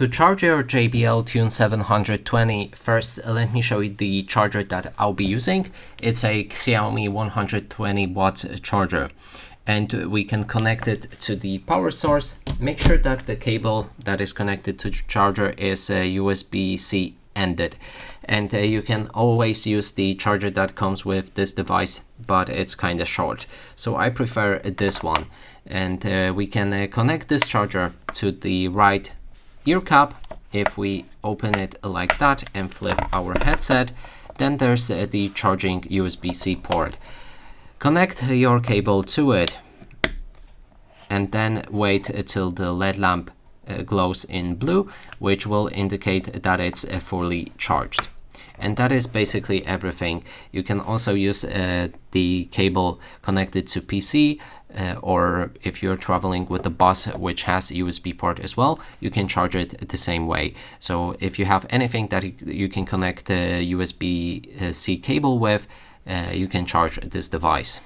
To charge your JBL Tune 720, first let me show you the charger that I'll be using. It's a Xiaomi 120 watt charger, and we can connect it to the power source. Make sure that the cable that is connected to the charger is USB-C ended, and you can always use the charger that comes with this device, but it's kind of short, so I prefer this one. And we can connect this charger to the right ear cap. If we open it like that and flip our headset, then there's the charging USB-C port. Connect your cable to it and then wait until the LED lamp glows in blue, which will indicate that it's fully charged. And that is basically everything. You can also use the cable connected to PC, or if you're traveling with the bus which has USB port as well, you can charge it the same way. So if you have anything that you can connect a USB-C cable with, you can charge this device.